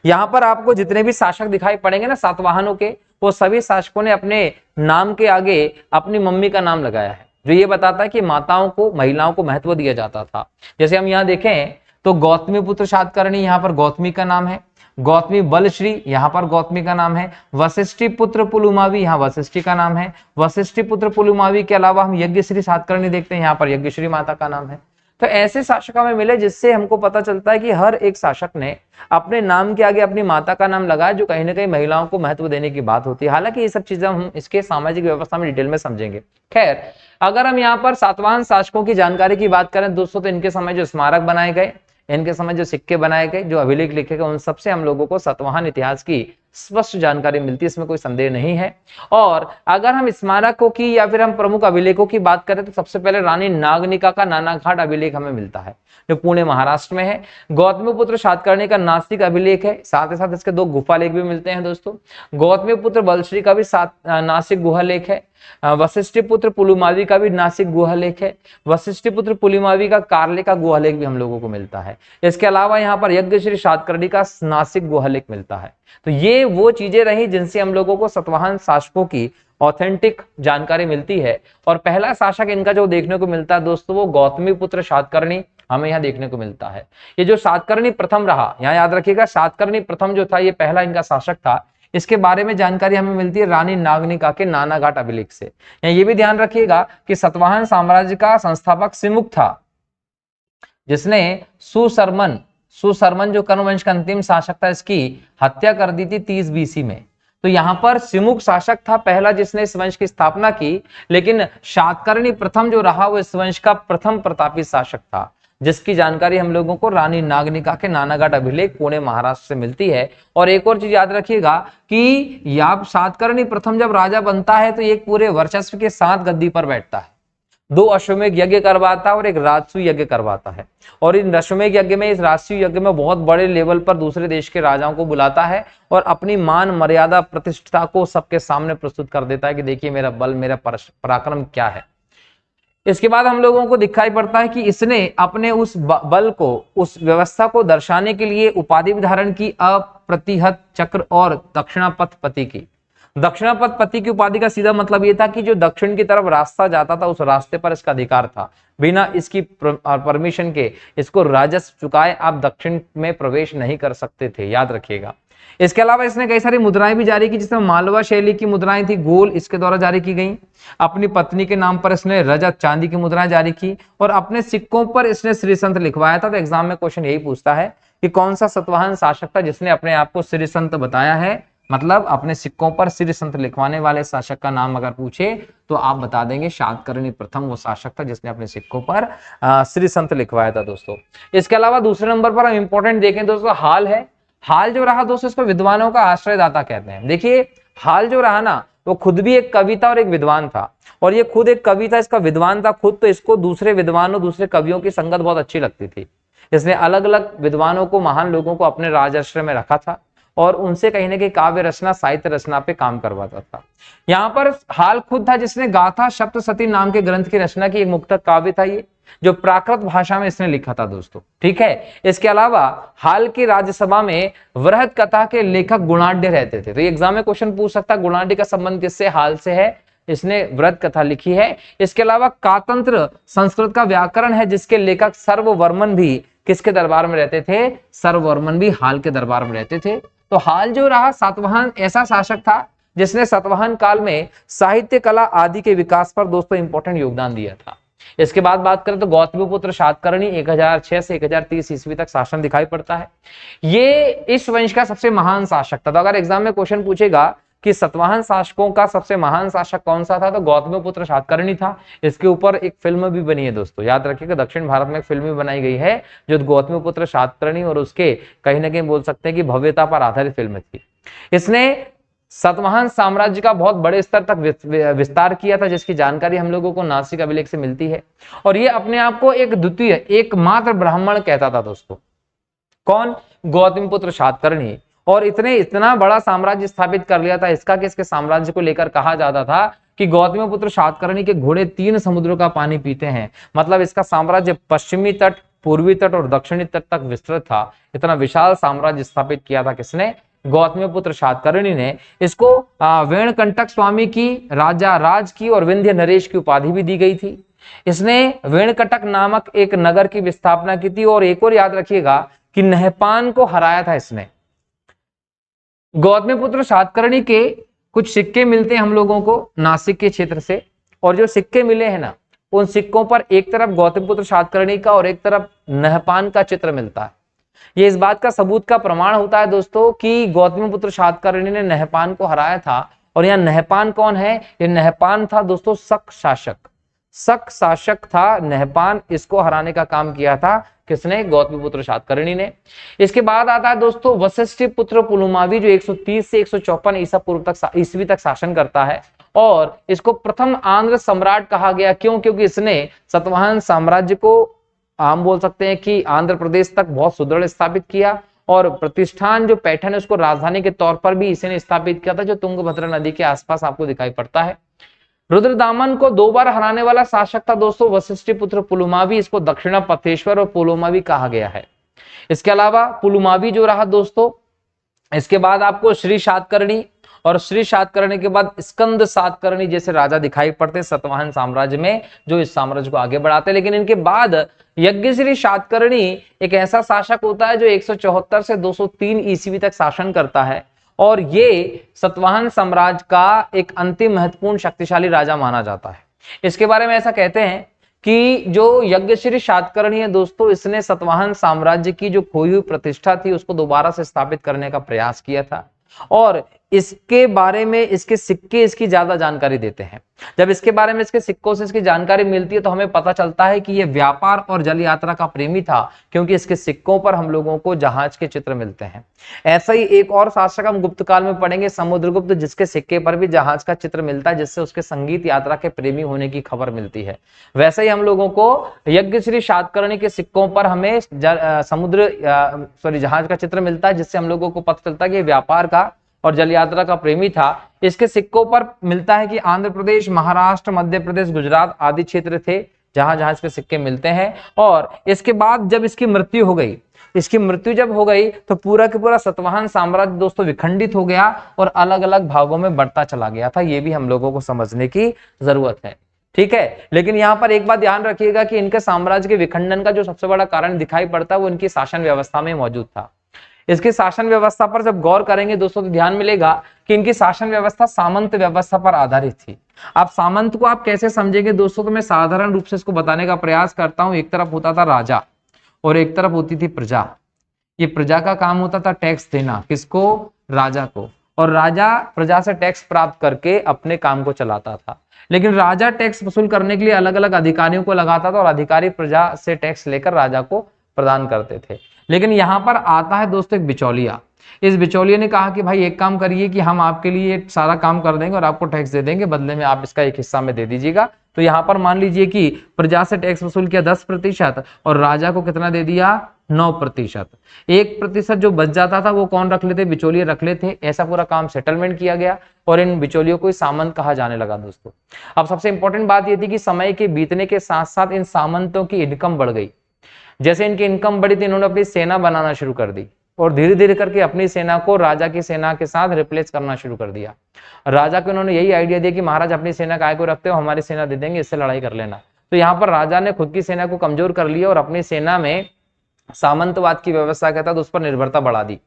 A: यहाँ पर आपको जितने भी शासक दिखाई पड़ेंगे ना सातवाहनों के, वो सभी शासकों ने अपने नाम के आगे अपनी मम्मी का नाम लगाया है, जो ये बताता है कि माताओं को, महिलाओं को महत्व दिया जाता था। जैसे हम यहाँ देखें तो गौतमी पुत्र सातकर्णी, यहाँ पर गौतमी का नाम है। गौतमी बलश्री, यहाँ पर गौतमी का नाम है। वशिष्ठी पुत्र पुलुमावी, यहाँ वशिष्ठी का नाम है। वशिष्ठी पुत्र पुलुमावी के अलावा हम यज्ञश्री सातकर्णी देखते हैं, यहाँ पर यज्ञश्री माता का नाम है। तो ऐसे शासक हमें मिले जिससे हमको पता चलता है कि हर एक शासक ने अपने नाम के आगे अपनी माता का नाम लगाया, जो कहीं ना कहीं महिलाओं को महत्व देने की बात होती है। हालांकि ये सब चीजें हम इसके सामाजिक व्यवस्था में डिटेल में समझेंगे। खैर, अगर हम यहाँ पर सातवाहन शासकों की जानकारी की बात करें दोस्तों, तो इनके समय जो स्मारक बनाए गए, इनके समय जो सिक्के बनाए गए, जो अभिलेख लिखे गए, उन सबसे हम लोगों को सातवाहन इतिहास की स्पष्ट जानकारी मिलती है, इसमें कोई संदेह नहीं है। और अगर हम स्मारकों की या फिर हम प्रमुख अभिलेखों की बात करें तो सबसे पहले रानी नागनिका का नानाघाट अभिलेख हमें मिलता है, जो पुणे महाराष्ट्र में है। गौतमीपुत्र सातकर्णी का नासिक अभिलेख है, साथ ही साथ इसके दो गुफा लेख भी मिलते हैं दोस्तों। गौतमीपुत्र बलश्री का भी नासिक गुहा लेख है। वशिष्ठिपुत्र पुलुमावी का भी नासिक गुहा लेख है। वशिष्ठिपुत्र पुलुमावी का कार्ले का गुहा लेख भी हम लोगों को मिलता है। इसके अलावा यहाँ पर यज्ञश्री सातकर्णी का नासिक गुहा लेख मिलता है। तो ये वो चीजें रही जिनसे हम लोगों को सातवाहन शासकों की ऑथेंटिक जानकारी मिलती है। और पहला शासक इनका जो देखने को मिलता है दोस्तों, वो गौतमीपुत्र सातकर्णी हमें यहाँ देखने को मिलता है। ये जो सातकर्णी प्रथम रहा, यहाँ याद रखिएगा, सातकर्णी प्रथम जो था ये पहला इनका शासक था। इसके बारे में जानकारी हमें मिलती है रानी नागनिका के नानाघाट अभिलेख से। ये भी ध्यान रखिएगा कि सातवाहन साम्राज्य का संस्थापक सिमुक था, जिसने सुशर्मन जो कर्ण वंश का अंतिम शासक था, इसकी हत्या कर दी थी 30 BC में। तो यहाँ पर सिमुक शासक था पहला जिसने इस वंश की स्थापना की, लेकिन सातकर्णी प्रथम जो रहा वो इस वंश का प्रथम प्रतापी शासक था, जिसकी जानकारी हम लोगों को रानी नागनिका के नानाघाट अभिलेख पुणे महाराष्ट्र से मिलती है। और एक और चीज याद रखिएगा कि यहाँ सातकर्णी प्रथम जब राजा बनता है तो एक पूरे वर्चस्व के साथ गद्दी पर बैठता है, 2 अश्वमेध यज्ञ करवाता है और एक राजसूय यज्ञ करवाता है। और इन अश्वमेध यज्ञ में, इस राजसूय यज्ञ में बहुत बड़े लेवल पर दूसरे देश के राजाओं को बुलाता है और अपनी मान मर्यादा प्रतिष्ठा को सबके सामने प्रस्तुत कर देता है कि देखिए मेरा बल, मेरा पराक्रम क्या है। इसके बाद हम लोगों को दिखाई पड़ता है कि इसने अपने उस बल को, उस व्यवस्था को दर्शाने के लिए उपाधि भी धारण की, अप्रतिहत चक्र और दक्षिणापथ पति की। दक्षिणापथ पति की उपाधि का सीधा मतलब यह था कि जो दक्षिण की तरफ रास्ता जाता था उस रास्ते पर इसका अधिकार था, बिना इसकी परमिशन के, इसको राजस्व चुकाए आप दक्षिण में प्रवेश नहीं कर सकते थे, याद रखिएगा। इसके अलावा इसने कई सारी मुद्राएं भी जारी की, जिसमें मालवा शैली की मुद्राएं थी, गोल इसके द्वारा जारी की गई। अपनी पत्नी के नाम पर इसने रजत चांदी की मुद्राएं जारी की और अपने सिक्कों पर इसने श्री संत लिखवाया था। तो एग्जाम में क्वेश्चन यही पूछता है कि कौन सा सातवाहन शासक था जिसने अपने आप को श्री संत बताया है, मतलब अपने सिक्कों पर श्री संत लिखवाने वाले शासक का नाम अगर पूछे तो आप बता देंगे सातकर्णी प्रथम वो शासक था जिसने अपने सिक्कों पर श्री संत लिखवाया था दोस्तों। इसके अलावा दूसरे नंबर पर हम इंपॉर्टेंट देखें दोस्तों, हाल है। हाल जो रहा दोस्तों, इसको विद्वानों का आश्रयदाता कहते हैं। देखिए हाल जो रहा ना, वो खुद भी एक कविता और एक विद्वान था, और ये खुद एक कवि था, इसका विद्वान था खुद, तो इसको दूसरे विद्वानों, दूसरे कवियों की संगत बहुत अच्छी लगती थी। इसने अलग अलग विद्वानों को, महान लोगों को अपने राजाश्रय में रखा था और उनसे कहीं ना कहीं काव्य रचना, साहित्य रचना पे काम करवाता था। यहाँ पर हाल खुद था जिसने गाथा सप्तशती नाम के ग्रंथ की रचना की, एक मुक्तक काव्य था ये, जो प्राकृत भाषा में इसने लिखा था दोस्तों, ठीक है। इसके अलावा हाल की राज्यसभा में वृहद कथा के लेखक गुणाढ्य रहते थे। तो एग्जाम में क्वेश्चन पूछ सकता है गुणाढ्य का संबंध किससे, हाल से है, इसने वृहद कथा लिखी है। इसके अलावा कातंत्र संस्कृत का व्याकरण है, जिसके लेखक सर्ववर्मन भी किसके दरबार में रहते थे, सर्ववर्मन भी हाल के दरबार में रहते थे। तो हाल जो रहा सातवाहन ऐसा शासक था जिसने सातवाहन काल में साहित्य, कला आदि के विकास पर दोस्तों इंपॉर्टेंट योगदान दिया था। इसके बाद बात करें तो गौतमीपुत्र सातकर्णी 1006 से 1030 ईस्वी तक शासन दिखाई पड़ता है। ये इस वंश का सबसे महान शासक था। तो अगर एग्जाम में क्वेश्चन पूछेगा कि सतवाहन शासकों का सबसे महान शासक कौन सा था, तो गौतमीपुत्र सातकर्णी था। इसके ऊपर एक फिल्म भी बनी है दोस्तों, याद रखिएगा, दक्षिण भारत में एक फिल्म भी बनाई गई है जो गौतमीपुत्र सातकर्णी और उसके कहीं ना कहीं बोल सकते हैं कि भव्यता पर आधारित फिल्म थी। इसने सातवाहन साम्राज्य का बहुत बड़े स्तर तक विस्तार किया था, जिसकी जानकारी हम लोगों को नासिक अभिलेख से मिलती है। और ये अपने आप को एक द्वितीय एकमात्र ब्राह्मण कहता था दोस्तों। कौन? गौतमीपुत्र सातकर्णी। और इतना बड़ा साम्राज्य स्थापित कर लिया था इसका कि इसके साम्राज्य को लेकर कहा जाता था कि गौतमीपुत्र सातकर्णी के घोड़े 3 समुद्रों का पानी पीते हैं। मतलब इसका साम्राज्य पश्चिमी तट, पूर्वी तट और दक्षिणी तट तक विस्तृत था। इतना विशाल साम्राज्य स्थापित किया था किसने? गौतमीपुत्र सातकर्णी ने। इसको वेणकंटक स्वामी की, राजा राज की और विंध्य नरेश की उपाधि भी दी गई थी। इसने वेणकटक नामक एक नगर की स्थापना की थी। और एक और याद रखिएगा कि नहपान को हराया था इसने। गौतमीपुत्र सातकर्णी के कुछ सिक्के मिलते हैं हम लोगों को नासिक के क्षेत्र से, और जो सिक्के मिले हैं ना, उन सिक्कों पर एक तरफ गौतमीपुत्र सातकर्णी का और एक तरफ नहपान का चित्र मिलता है। ये इस बात का सबूत का प्रमाण होता है दोस्तों कि गौतमीपुत्र सातकर्णी ने नहपान को हराया था। और यहाँ नहपान कौन है? ये नहपान था दोस्तों शक शासक। शक शासक था नहपान, इसको हराने का काम किया था किसने? गौतमीपुत्र सातकर्णी ने। इसके बाद आता है दोस्तों वशिष्ठ पुत्र पुलुमावी, जो 130 से 154 ईस्वी तक शासन करता है। और इसको प्रथम आंध्र सम्राट कहा गया। क्यों? क्योंकि इसने सतवाहन साम्राज्य को, हम बोल सकते हैं कि आंध्र प्रदेश तक बहुत सुदृढ़ स्थापित किया। और प्रतिष्ठान जो पैठण है उसको राजधानी के तौर पर भी इसने स्थापित किया था, जो तुंगभद्रा नदी के आसपास आपको दिखाई पड़ता है। रुद्रदामन को 2 बार हराने वाला शासक था दोस्तों वशिष्ठ पुत्र पुलुमावी। इसको दक्षिणा पथेश्वर और पुलुमावी कहा गया है। इसके अलावा पुलुमावी जो रहा दोस्तों, इसके बाद आपको श्री सातकर्णी, और श्री सातकर्णी के बाद स्कंद सातकर्णी जैसे राजा दिखाई पड़ते सतवाहन साम्राज्य में, जो इस साम्राज्य को आगे बढ़ाते। लेकिन इनके बाद यज्ञश्री सातकर्णी एक ऐसा शासक होता है जो 174 से 203 ईस्वी तक शासन करता है। और ये सतवाहन साम्राज्य का एक अंतिम महत्वपूर्ण शक्तिशाली राजा माना जाता है। इसके बारे में ऐसा कहते हैं कि जो यज्ञश्री सातकर्णी है दोस्तों, इसने सतवाहन साम्राज्य की जो खोई हुई प्रतिष्ठा थी उसको दोबारा से स्थापित करने का प्रयास किया था। और इसके बारे में इसके सिक्के इसकी ज्यादा जानकारी देते हैं। जब इसके बारे में इसके सिक्कों से इसकी जानकारी मिलती है तो हमें पता चलता है कि यह व्यापार और जल यात्रा का प्रेमी था, क्योंकि इसके सिक्कों पर हम लोगों को जहाज के चित्र मिलते हैं। ऐसा ही एक और शासक हम गुप्त काल में पढ़ेंगे, समुद्रगुप्त, जिसके सिक्के पर भी जहाज का चित्र मिलता है, जिससे उसके संगीत यात्रा के प्रेमी होने की खबर मिलती है। वैसे ही हम लोगों को यज्ञश्री सातकर्णी के सिक्कों पर हमें जहाज का चित्र मिलता है, जिससे हम लोगों को पता चलता है कि व्यापार का और जल यात्रा का प्रेमी था। इसके सिक्कों पर मिलता है कि आंध्र प्रदेश, महाराष्ट्र, मध्य प्रदेश, गुजरात आदि क्षेत्र थे जहां जहां इसके सिक्के मिलते हैं। और इसके बाद जब इसकी मृत्यु हो गई, जब हो गई तो पूरा के पूरा सतवाहन साम्राज्य दोस्तों विखंडित हो गया और अलग अलग भागों में बढ़ता चला गया था। ये भी हम लोगों को समझने की जरूरत है, ठीक है। लेकिन यहाँ पर एक बात ध्यान रखिएगा कि इनके साम्राज्य के विखंडन का जो सबसे बड़ा कारण दिखाई पड़ता है वो इनकी शासन व्यवस्था में मौजूद था। इसकी शासन व्यवस्था पर जब गौर करेंगे दोस्तों तो ध्यान मिलेगा कि इनकी शासन व्यवस्था सामंत व्यवस्था पर आधारित थी। आप सामंत को आप कैसे समझेंगे दोस्तों, तो मैं साधारण रूप से इसको बताने का प्रयास करता हूं। एक तरफ होता था राजा और एक तरफ होती थी प्रजा। ये प्रजा का काम होता था टैक्स देना, किसको? राजा को। और राजा प्रजा से टैक्स प्राप्त करके अपने काम को चलाता था। लेकिन राजा टैक्स वसूल करने के लिए अलग अलग अधिकारियों को लगाता था और अधिकारी प्रजा से टैक्स लेकर राजा को प्रदान करते थे। लेकिन यहां पर आता है दोस्तों एक बिचौलिया। इस बिचौलिए ने कहा कि भाई एक काम करिए कि हम आपके लिए सारा काम कर देंगे और आपको टैक्स दे देंगे, बदले में आप इसका एक हिस्सा में दे दीजिएगा। तो यहाँ पर मान लीजिए कि प्रजा से टैक्स वसूल किया 10% और राजा को कितना दे दिया? 9%। 1% जो बच जाता था वो कौन रख लेते? बिचौलिए रख लेते। ऐसा पूरा काम सेटलमेंट किया गया और इन बिचौलियों को सामंत कहा जाने लगा दोस्तों। अब सबसे इंपॉर्टेंट बात यह थी कि समय के बीतने के साथ साथ इन सामंतों की इनकम बढ़ गई। जैसे इनकी इनकम बढ़ी थी, इन्होंने अपनी सेना बनाना शुरू कर दी और धीरे धीरे करके अपनी सेना को राजा की सेना के साथ रिप्लेस करना शुरू कर दिया। राजा को इन्होंने यही आइडिया दिया कि महाराज अपनी सेना काय को रखते हो, हमारी सेना दे देंगे, इससे लड़ाई कर लेना। तो यहाँ पर राजा ने खुद की सेना को कमजोर कर लिया और अपनी सेना में सामंतवाद की व्यवस्था के तहत उस पर निर्भरता बढ़ा दी।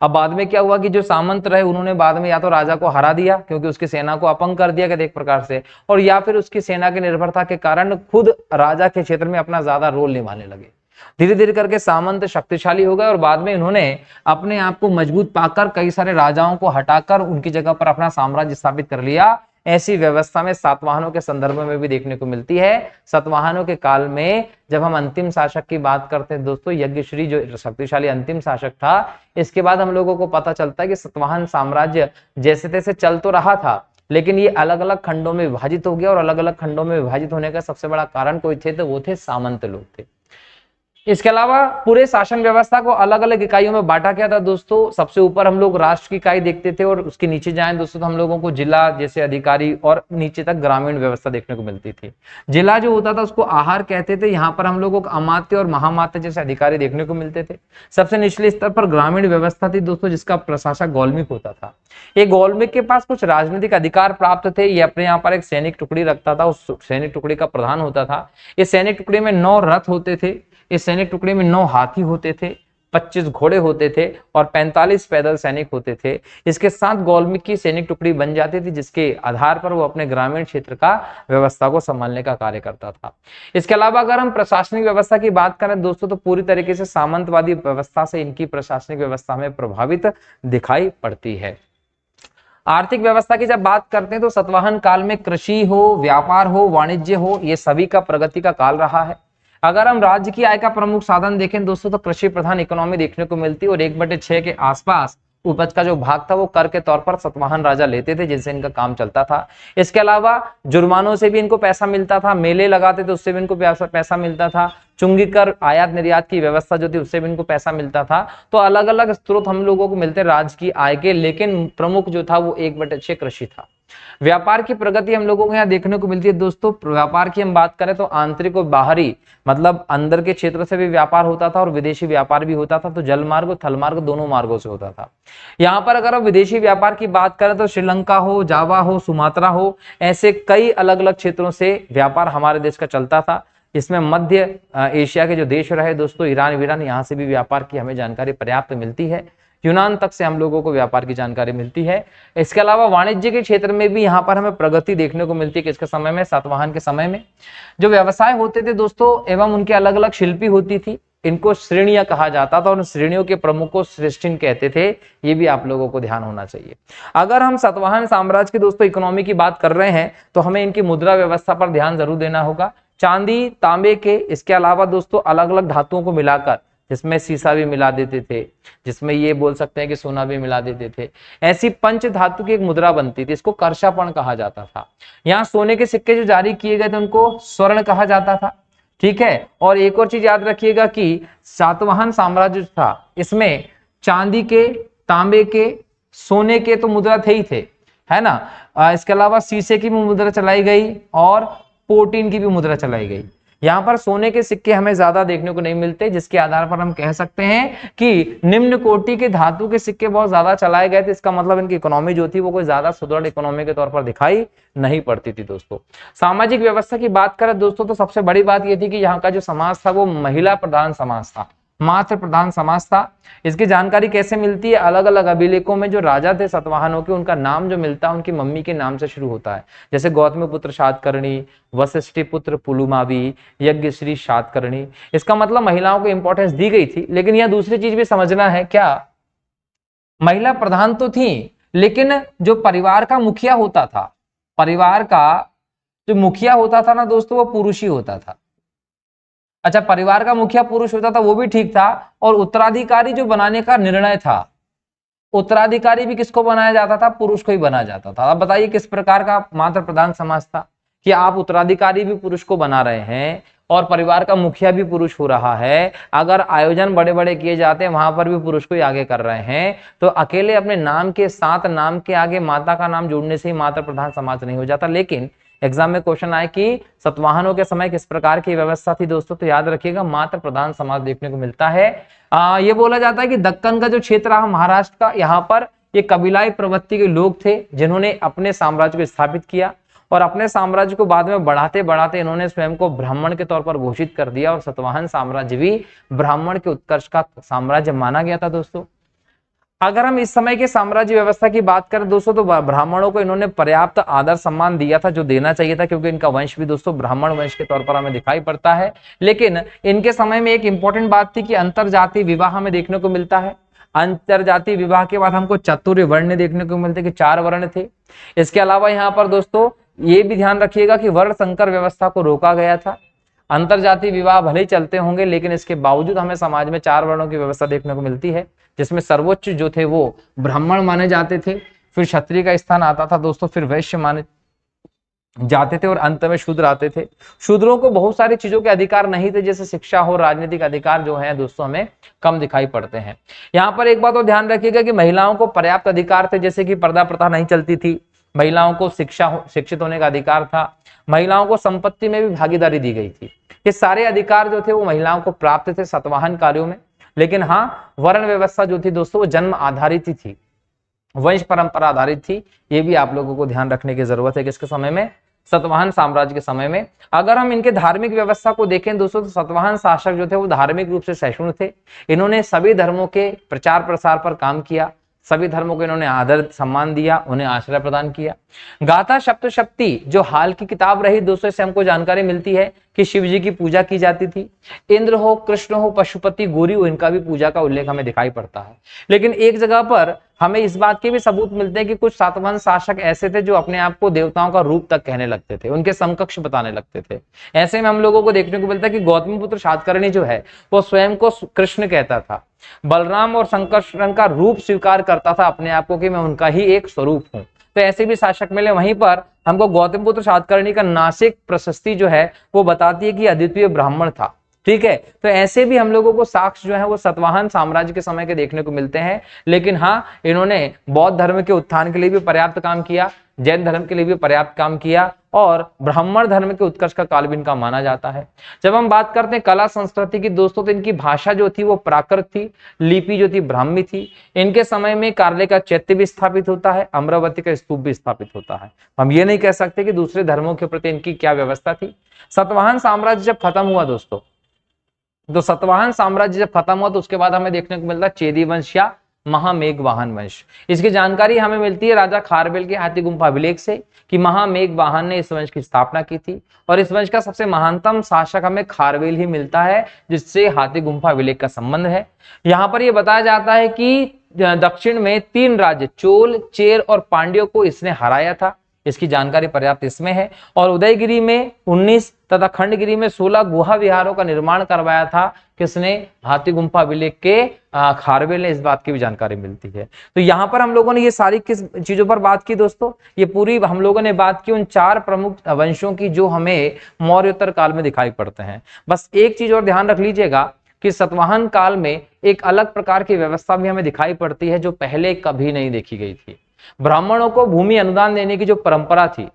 A: अब बाद में क्या हुआ कि जो सामंत रहे उन्होंने बाद में या तो राजा को हरा दिया क्योंकि उसकी सेना को अपंग कर दिया गया एक प्रकार से, और या फिर उसकी सेना की निर्भरता के कारण खुद राजा के क्षेत्र में अपना ज्यादा रोल निभाने लगे। धीरे धीरे करके सामंत शक्तिशाली हो गए और बाद में इन्होंने अपने आप को मजबूत पाकर कई सारे राजाओं को हटाकर उनकी जगह पर अपना साम्राज्य स्थापित कर लिया। ऐसी व्यवस्था में सातवाहनों के संदर्भ में भी देखने को मिलती है। सातवाहनों के काल में जब हम अंतिम शासक की बात करते हैं दोस्तों, यज्ञश्री जो शक्तिशाली अंतिम शासक था, इसके बाद हम लोगों को पता चलता है कि सातवाहन साम्राज्य जैसे तैसे चल तो रहा था, लेकिन ये अलग अलग खंडों में विभाजित हो गया। और अलग अलग खंडों में विभाजित होने का सबसे बड़ा कारण कोई थे तो वो थे सामंत लोग थे। इसके अलावा पूरे शासन व्यवस्था को अलग अलग इकाइयों में बांटा गया था दोस्तों। सबसे ऊपर हम लोग राष्ट्र की इकाई देखते थे और उसके नीचे जाएं दोस्तों तो हम लोगों को जिला जैसे अधिकारी और नीचे तक ग्रामीण व्यवस्था देखने को मिलती थी। जिला जो होता था उसको आहार कहते थे। यहाँ पर हम लोगों को अमात्य और महामात्य जैसे अधिकारी देखने को मिलते थे। सबसे निचले स्तर पर ग्रामीण व्यवस्था थी दोस्तों, जिसका प्रशासक गौलमिक होता था। ये गौलमिक के पास कुछ राजनीतिक अधिकार प्राप्त थे। ये अपने यहाँ पर एक सैनिक टुकड़ी रखता था, उस सैनिक टुकड़ी का प्रधान होता था। इस सैनिक टुकड़ी में 9 रथ होते थे। इस सैनिक टुकड़ी में 9 हाथी होते थे, 25 घोड़े होते थे और 45 पैदल सैनिक होते थे। इसके साथ गौलमिक की सैनिक टुकड़ी बन जाती थी, जिसके आधार पर वो अपने ग्रामीण क्षेत्र का व्यवस्था को संभालने का कार्य करता था। इसके अलावा अगर हम प्रशासनिक व्यवस्था की बात करें दोस्तों, तो पूरी तरीके से सामंतवादी व्यवस्था से इनकी प्रशासनिक व्यवस्था में प्रभावित दिखाई पड़ती है। आर्थिक व्यवस्था की जब बात करते हैं तो सातवाहन काल में कृषि हो, व्यापार हो, वाणिज्य हो, ये सभी का प्रगति का काल रहा है। अगर हम राज्य की आय का प्रमुख साधन देखें दोस्तों तो कृषि प्रधान इकोनॉमी देखने को मिलती है और 1/6 के आसपास उपज का जो भाग था वो कर के तौर पर सातवाहन राजा लेते थे, जिनसे इनका काम चलता था। इसके अलावा जुर्मानों से भी इनको पैसा मिलता था, मेले लगाते थे उससे भी इनको पैसा मिलता था, चुंगी कर आयात निर्यात की व्यवस्था जो थी उससे भी इनको पैसा मिलता था। तो अलग अलग स्रोत हम लोगों को मिलते राज्य की आय के, लेकिन प्रमुख जो था वो 1/6 कृषि था। व्यापार की प्रगति हम लोगों को यहाँ देखने को मिलती है दोस्तों। व्यापार की हम बात करें तो आंतरिक और बाहरी मतलब अंदर के क्षेत्र से भी व्यापार होता था और विदेशी व्यापार भी होता था। तो जल मार्ग और थल मार्ग दोनों मार्गों से होता था। यहाँ पर अगर हम विदेशी व्यापार की बात करें तो श्रीलंका हो, जावा हो, सुमात्रा हो, ऐसे कई अलग अलग क्षेत्रों से व्यापार हमारे देश का चलता था। इसमें मध्य एशिया के जो देश रहे दोस्तों, ईरान वीरान, यहाँ से भी व्यापार की हमें जानकारी पर्याप्त मिलती है। यूनान तक से हम लोगों को व्यापार की जानकारी मिलती है। इसके अलावा वाणिज्य के क्षेत्र में भी यहाँ पर हमें प्रगति देखने को मिलती है। किसके समय में? सातवाहन के समय में। जो व्यवसाय होते थे दोस्तों एवं उनके अलग अलग शिल्पी होती थी, इनको श्रेणियां कहा जाता था और उन श्रेणियों के प्रमुख को श्रेष्ठिन कहते थे। ये भी आप लोगों को ध्यान होना चाहिए। अगर हम सातवाहन साम्राज्य की दोस्तों इकोनॉमी की बात कर रहे हैं तो हमें इनकी मुद्रा व्यवस्था पर ध्यान जरूर देना होगा। चांदी, तांबे के, इसके अलावा दोस्तों अलग अलग धातुओं को मिलाकर, जिसमें सीसा भी मिला देते थे, जिसमें ये बोल सकते हैं कि सोना भी मिला देते थे, ऐसी पंच धातु की एक मुद्रा बनती थी। इसको कर्षापण कहा जाता था। यहाँ सोने के सिक्के जो जारी किए गए थे उनको स्वर्ण कहा जाता था। ठीक है। और एक और चीज याद रखिएगा कि सातवाहन साम्राज्य था, इसमें चांदी के, तांबे के, सोने के तो मुद्रा थे ही थे, है ना। इसके अलावा शीशे की भी मुद्रा चलाई गई और पोटीन की भी मुद्रा चलाई गई। यहाँ पर सोने के सिक्के हमें ज्यादा देखने को नहीं मिलते, जिसके आधार पर हम कह सकते हैं कि निम्न कोटि के धातु के सिक्के बहुत ज्यादा चलाए गए थे। इसका मतलब इनकी इकोनॉमी जो थी वो कोई ज्यादा सुदृढ़ इकोनॉमी के तौर पर दिखाई नहीं पड़ती थी दोस्तों। सामाजिक व्यवस्था की बात करें दोस्तों तो सबसे बड़ी बात यह थी कि यहाँ का जो समाज था वो महिला प्रधान समाज था, मात्र प्रधान समाज था। इसकी जानकारी कैसे मिलती है? अलग अलग अभिलेखों में जो राजा थे सातवाहनों के, उनका नाम जो मिलता है उनकी मम्मी के नाम से शुरू होता है। जैसे गौतमीपुत्र शातकर्णी, वशिष्ठिपुत्र पुलुमावी, यज्ञश्री शातकर्णी। इसका मतलब महिलाओं को इंपॉर्टेंस दी गई थी। लेकिन यह दूसरी चीज भी समझना है, क्या महिला प्रधान तो थी, लेकिन जो परिवार का मुखिया होता था, परिवार का जो मुखिया होता था ना दोस्तों, वो पुरुष ही होता था। अच्छा, परिवार का मुखिया पुरुष होता था वो भी ठीक था, और उत्तराधिकारी जो बनाने का निर्णय था, उत्तराधिकारी भी किसको बनाया जाता था? पुरुष को ही बनाया जाता था। अब बताइए किस प्रकार का मात्र प्रधान समाज था कि आप उत्तराधिकारी भी पुरुष को बना रहे हैं और परिवार का मुखिया भी पुरुष हो रहा है। अगर आयोजन बड़े बड़े किए जाते हैं वहां पर भी पुरुष को ही आगे कर रहे हैं, तो अकेले अपने नाम के साथ नाम के आगे माता का नाम जोड़ने से ही मात्र प्रधान समाज नहीं हो जाता। लेकिन एग्जाम में क्वेश्चन आए कि सातवाहनों के समय किस प्रकार की व्यवस्था थी दोस्तों, तो याद रखिएगा मात्र प्रधान समाज देखने को मिलता है। ये बोला जाता है कि दक्कन का जो क्षेत्र रहा महाराष्ट्र का, यहाँ पर ये कबीलाई प्रवृत्ति के लोग थे जिन्होंने अपने साम्राज्य को स्थापित किया और अपने साम्राज्य को बाद में बढ़ाते बढ़ाते इन्होंने स्वयं को ब्राह्मण के तौर पर घोषित कर दिया और सातवाहन साम्राज्य भी ब्राह्मण के उत्कर्ष का साम्राज्य माना गया था दोस्तों। अगर हम इस समय के साम्राज्य व्यवस्था की बात करें दोस्तों, तो ब्राह्मणों को इन्होंने पर्याप्त आदर सम्मान दिया था, जो देना चाहिए था, क्योंकि इनका वंश भी दोस्तों ब्राह्मण वंश के तौर पर हमें दिखाई पड़ता है। लेकिन इनके समय में एक इंपॉर्टेंट बात थी कि अंतरजातीय विवाह हमें देखने को मिलता है। अंतरजातीय विवाह के बाद हमको चतुर्य वर्ण देखने को मिलते कि 4 वर्ण थे। इसके अलावा यहाँ पर दोस्तों ये भी ध्यान रखिएगा कि वर्ण संकर व्यवस्था को रोका गया था। अंतरजातीय विवाह भले ही चलते होंगे, लेकिन इसके बावजूद हमें समाज में 4 वर्णों की व्यवस्था देखने को मिलती है, जिसमें सर्वोच्च जो थे वो ब्राह्मण माने जाते थे, फिर क्षत्रिय का स्थान आता था दोस्तों, फिर वैश्य माने जाते थे और अंत में शूद्र आते थे। शूद्रों को बहुत सारी चीजों के अधिकार नहीं थे, जैसे शिक्षा हो, राजनीतिक अधिकार जो है दोस्तों हमें कम दिखाई पड़ते हैं। यहाँ पर एक बात और ध्यान रखिएगा कि महिलाओं को पर्याप्त अधिकार थे, जैसे कि पर्दा प्रथा नहीं चलती थी, महिलाओं को शिक्षित होने का अधिकार था, महिलाओं को संपत्ति में भी भागीदारी दी गई थी। ये सारे अधिकार जो थे वो महिलाओं को प्राप्त थे सातवाहन कार्यों में। लेकिन हाँ, वर्ण व्यवस्था जो थी दोस्तों वो जन्म आधारित ही थी, वंश परंपरा आधारित थी। ये भी आप लोगों को ध्यान रखने की जरूरत है किसके समय में, सातवाहन साम्राज्य के समय में। अगर हम इनके धार्मिक व्यवस्था को देखें दोस्तों, तो सातवाहन शासक जो थे वो धार्मिक रूप से सहिष्णु थे। इन्होंने सभी धर्मों के प्रचार प्रसार पर काम किया, सभी धर्मों को इन्होंने आदर सम्मान दिया, उन्हें आश्रय प्रदान किया। गाथा सप्तशती जो हाल की किताब रही दोस्तों, से हमको जानकारी मिलती है कि शिव जी की पूजा की जाती थी। इंद्र हो, कृष्ण हो, पशुपति, गौरी हो, इनका भी पूजा का उल्लेख हमें दिखाई पड़ता है। लेकिन एक जगह पर हमें इस बात के भी सबूत मिलते हैं कि कुछ सातवाहन शासक ऐसे थे जो अपने आप को देवताओं का रूप तक कहने लगते थे, उनके समकक्ष बताने लगते थे। ऐसे में हम लोगों को देखने को मिलता है कि गौतमीपुत्र सातकर्णी जो है वो स्वयं को कृष्ण कहता था, बलराम और शंकर का रूप स्वीकार करता था अपने आप को कि मैं उनका ही एक स्वरूप हूं। तो ऐसे भी शासक मिले। वहीं पर हमको गौतमपुत्र सातकर्णी का नासिक प्रशस्ति जो है वो बताती है कि अद्वितीय ब्राह्मण था। ठीक है, तो ऐसे भी हम लोगों को साक्ष्य जो है वो सातवाहन साम्राज्य के समय के देखने को मिलते हैं। लेकिन हाँ, इन्होंने बौद्ध धर्म के उत्थान के लिए भी पर्याप्त काम किया, जैन धर्म के लिए भी पर्याप्त काम किया, और ब्राह्मण धर्म के उत्कर्ष का काल भी इनका माना जाता है। जब हम बात करते हैं कला संस्कृति की दोस्तों, तो इनकी भाषा जो थी वो प्राकृत थी, लिपि जो थी ब्राह्मी थी। इनके समय में कार्ले का चैत्य भी स्थापित होता है, अमरावती का स्तूप भी स्थापित होता है। हम ये नहीं कह सकते कि दूसरे धर्मों के प्रति इनकी क्या व्यवस्था थी। सातवाहन साम्राज्य जब खत्म हुआ दोस्तों, तो सातवाहन साम्राज्य जब खत्म हुआ तो उसके बाद हमें देखने को मिलता है चेदी वंश या महामेघवाहन वंश। इसकी जानकारी हमें मिलती है राजा खारवेल के हाथी गुम्फा अभिलेख से कि महामेघवाहन ने इस वंश की स्थापना की थी, और इस वंश का सबसे महानतम शासक हमें खारवेल ही मिलता है, जिससे हाथी गुम्फा अभिलेख का संबंध है। यहाँ पर यह बताया जाता है कि दक्षिण में 3 राज्य चोल, चेर और पांड्यों को इसने हराया था, इसकी जानकारी पर्याप्त इसमें है। और उदयगिरी में 19 तथा खंडगिरी में 16 गुहा विहारों का निर्माण करवाया था किसने, हाथी गुम्फा अभिलेख के खारवेल ने। इस बात की भी जानकारी मिलती है। तो यहाँ पर हम लोगों ने ये सारी किस चीजों पर बात की दोस्तों, ये पूरी हम लोगों ने बात की उन 4 प्रमुख वंशों की जो हमें मौर्योत्तर काल में दिखाई पड़ते हैं। बस एक चीज और ध्यान रख लीजिएगा कि सातवाहन काल में एक अलग प्रकार की व्यवस्था भी हमें दिखाई पड़ती है जो पहले कभी नहीं देखी गई थी। ब्राह्मणों को भूमि अनुदान देने की जो परंपरा थी,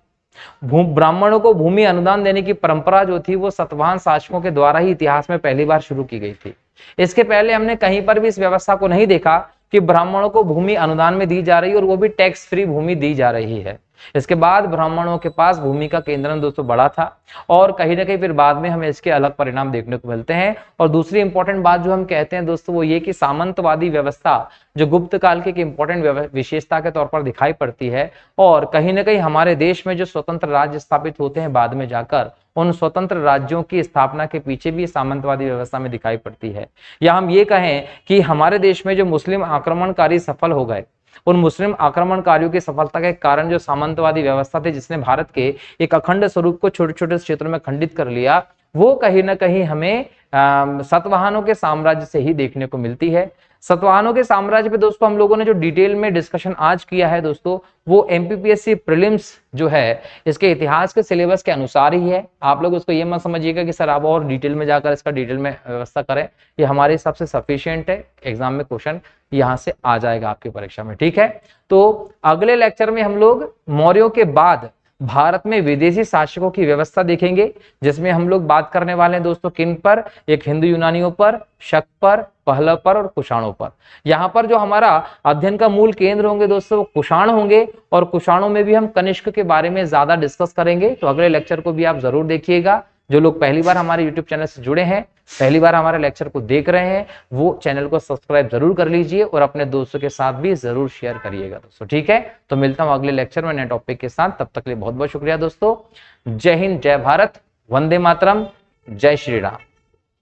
A: ब्राह्मणों को भूमि अनुदान देने की परंपरा जो थी वो सातवाहन शासकों के द्वारा ही इतिहास में पहली बार शुरू की गई थी। इसके पहले हमने कहीं पर भी इस व्यवस्था को नहीं देखा कि ब्राह्मणों को भूमि अनुदान में दी जा रही है और वो भी टैक्स फ्री भूमि दी जा रही है। इसके बाद ब्राह्मणों के पास भूमि का केंद्रण दोस्तों बड़ा था, और कहीं ना कहीं फिर बाद में हमें इसके अलग परिणाम देखने को मिलते हैं। और दूसरी इंपॉर्टेंट बात जो हम कहते हैं दोस्तों वो ये कि सामंतवादी व्यवस्था जो गुप्त काल की इंपॉर्टेंट विशेषता के तौर पर दिखाई पड़ती है, और कहीं ना कहीं हमारे देश में जो स्वतंत्र राज्य स्थापित होते हैं बाद में जाकर, उन स्वतंत्र राज्यों की स्थापना के पीछे भी सामंतवादी व्यवस्था में दिखाई पड़ती है। या हम ये कहें कि हमारे देश में जो मुस्लिम आक्रमणकारी सफल हो गए, उन मुस्लिम आक्रमणकारियों की सफलता के कारण जो सामंतवादी व्यवस्था थी जिसने भारत के एक अखंड स्वरूप को छोटे छोटे क्षेत्रों में खंडित कर लिया, वो कहीं ना कहीं हमें सातवाहनों के साम्राज्य से ही देखने को मिलती है। सातवाहनों के साम्राज्य पे दोस्तों हम लोगों ने जो डिटेल में डिस्कशन आज किया है दोस्तों, वो एमपीपीएससी प्रीलिम्स जो है इसके इतिहास के सिलेबस के अनुसार ही है। आप लोग उसको ये मत समझिएगा कि सर आप और डिटेल में जाकर इसका डिटेल में व्यवस्था करें, ये हमारे हिसाब से सफिशिएंट है। एग्जाम में क्वेश्चन यहाँ से आ जाएगा आपकी परीक्षा में, ठीक है। तो अगले लेक्चर में हम लोग मौर्यों के बाद भारत में विदेशी शासकों की व्यवस्था देखेंगे, जिसमें हम लोग बात करने वाले हैं दोस्तों किन पर, एक हिंदू यूनानियों पर, शक पर, पहलव पर और कुषाणों पर। यहाँ पर जो हमारा अध्ययन का मूल केंद्र होंगे दोस्तों वो कुषाण होंगे, और कुषाणों में भी हम कनिष्क के बारे में ज्यादा डिस्कस करेंगे। तो अगले लेक्चर को भी आप जरूर देखिएगा, जो लोग पहली बार हमारे यूट्यूब चैनल से जुड़े हैं, पहली बार हमारे लेक्चर को देख रहे हैं, वो चैनल को सब्सक्राइब जरूर कर लीजिए और अपने दोस्तों के साथ भी जरूर शेयर करिएगा दोस्तों। ठीक है, तो मिलता हूं अगले लेक्चर में नए टॉपिक के साथ। तब तक के लिए बहुत बहुत शुक्रिया दोस्तों। जय हिंद, जय भारत, वंदे मातरम, जय श्री राम।